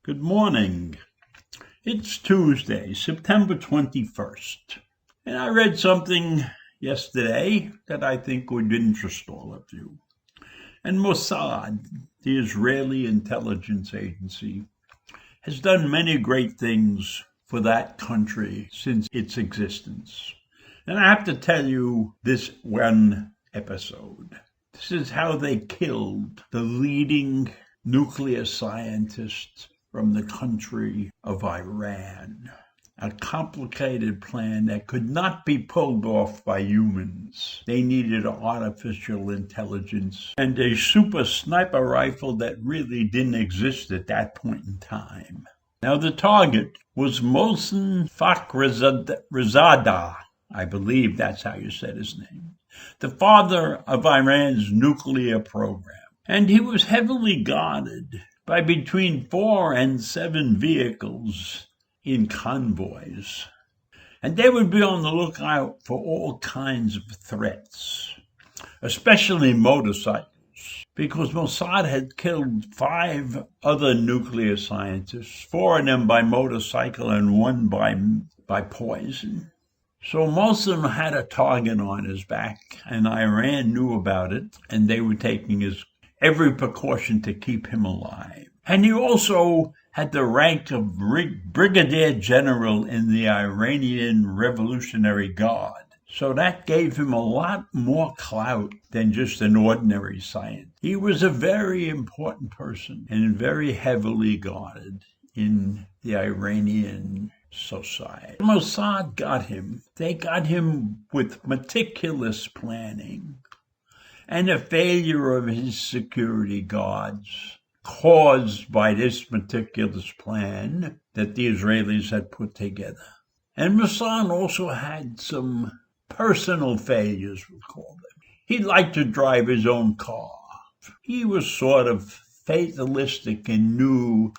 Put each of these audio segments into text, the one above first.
Good morning. It's Tuesday, September 21st, and I read something yesterday that I think would interest all of you. And Mossad, the Israeli intelligence agency, has done many great things for that country since its existence. And I have to tell you this one episode. This is how they killed the leading nuclear scientist from the country of Iran. A complicated plan that could not be pulled off by humans. They needed artificial intelligence and a super sniper rifle that really didn't exist at that point in time. Now the target was Mohsen Fakhrizadeh, I believe that's how you said his name, the father of Iran's nuclear program. And he was heavily guarded by between 4 and 7 vehicles in convoys. And they would be on the lookout for all kinds of threats, especially motorcycles, because Mossad had killed 5 other nuclear scientists, 4 of them by motorcycle and 1 by poison. So Mohsen had a target on his back, and Iran knew about it, and they were taking every precaution to keep him alive. And he also had the rank of brigadier general in the Iranian Revolutionary Guard. So that gave him a lot more clout than just an ordinary scientist. He was a very important person and very heavily guarded in the Iranian society. Mossad got him. They got him with meticulous planning and a failure of his security guards caused by this meticulous plan that the Israelis had put together. And Mossad also had some personal failures, we'll call them. He liked to drive his own car. He was sort of fatalistic and knew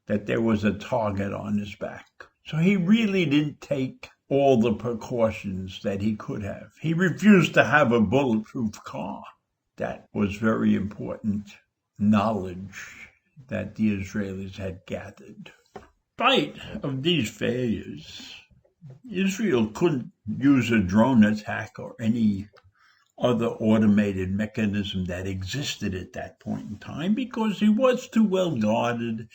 that there was a target on his back. So he really didn't take all the precautions that he could have. He refused to have a bulletproof car. That was very important knowledge that the Israelis had gathered. In spite of these failures, Israel couldn't use a drone attack or any other automated mechanism that existed at that point in time because he was too well guarded.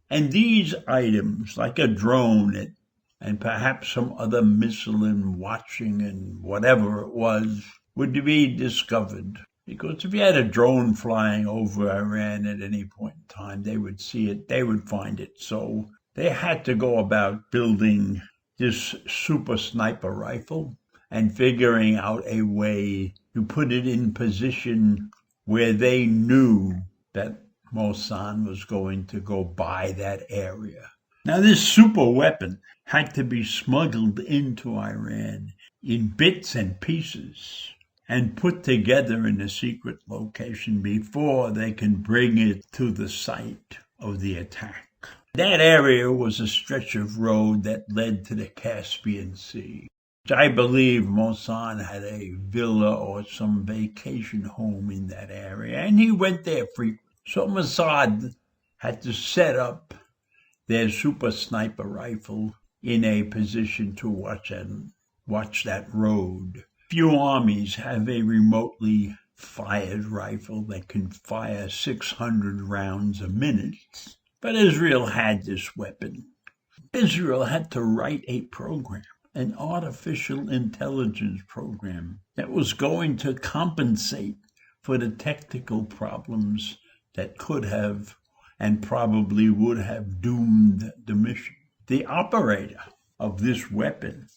And these items, like a drone and perhaps some other missile and watching and whatever it was, would be discovered. Because if you had a drone flying over Iran at any point in time, they would see it, they would find it. So they had to go about building this super sniper rifle and figuring out a way to put it in position where they knew that Mossad was going to go by that area. Now this super weapon had to be smuggled into Iran in bits and pieces and put together in a secret location before they can bring it to the site of the attack. That area was a stretch of road that led to the Caspian Sea. I believe Mossad had a villa or some vacation home in that area, and he went there frequently. So Mossad had to set up their super sniper rifle in a position to watch that road. Few armies have a remotely fired rifle that can fire 600 rounds a minute, but Israel had this weapon. Israel had to write a program, an artificial intelligence program that was going to compensate for the technical problems that could have and probably would have doomed the mission. The operator of this weapon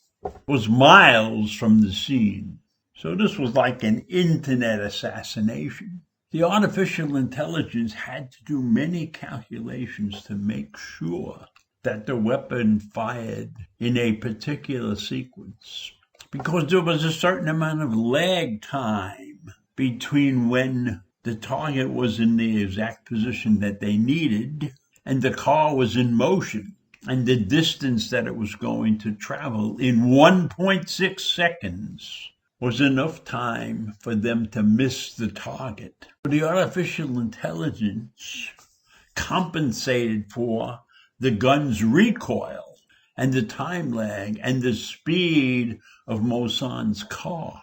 was miles from the scene, So this was like an internet assassination. The artificial intelligence had to do many calculations to make sure that the weapon fired in a particular sequence, because there was a certain amount of lag time between when the target was in the exact position that they needed and the car was in motion, and the distance that it was going to travel in 1.6 seconds was enough time for them to miss the target. The artificial intelligence compensated for the gun's recoil and the time lag and the speed of Mosson's car.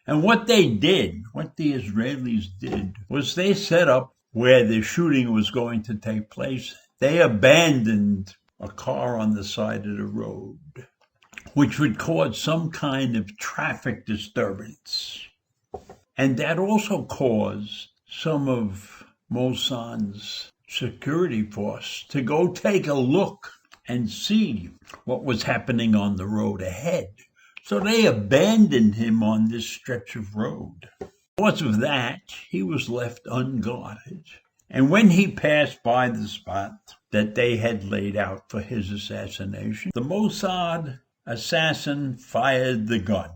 And what the Israelis did, was they set up where the shooting was going to take place. They abandoned a car on the side of the road, which would cause some kind of traffic disturbance. And that also caused some of Mosson's security force to go take a look and see what was happening on the road ahead. So they abandoned him on this stretch of road. Because of that, he was left unguarded. And when he passed by the spot that they had laid out for his assassination, the Mossad assassin fired the gun,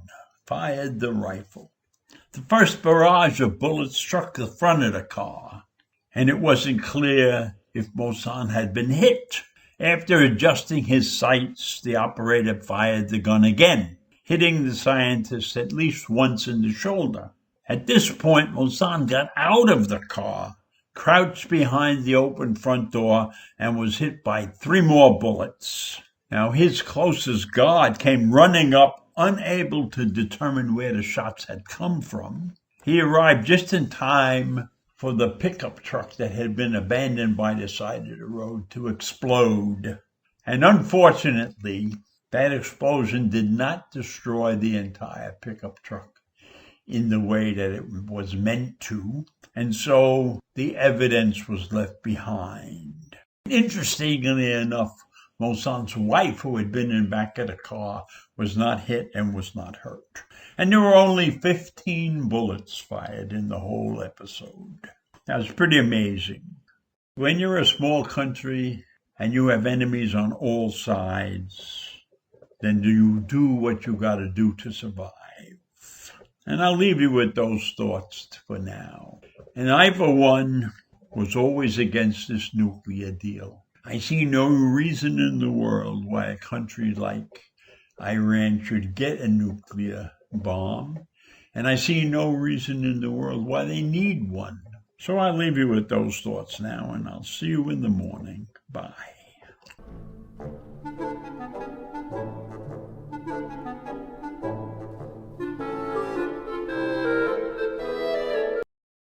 fired the rifle. The first barrage of bullets struck the front of the car, and it wasn't clear if Mosson had been hit. After adjusting his sights, the operator fired the gun again, hitting the scientist at least once in the shoulder. At this point, Mosson got out of the car, crouched behind the open front door, and was hit by 3 more bullets. Now, his closest guard came running up, unable to determine where the shots had come from. He arrived just in time for the pickup truck that had been abandoned by the side of the road to explode. And unfortunately, that explosion did not destroy the entire pickup truck in the way that it was meant to, and so the evidence was left behind. Interestingly enough, Mosson's wife, who had been in back of the car, was not hit and was not hurt. And there were only 15 bullets fired in the whole episode. That was pretty amazing. When you're a small country and you have enemies on all sides, then you do what you got to do to survive. And I'll leave you with those thoughts for now. And I, for one, was always against this nuclear deal. I see no reason in the world why a country like Iran should get a nuclear bomb, and I see no reason in the world why they need one. So I'll leave you with those thoughts now, and I'll see you in the morning. Bye.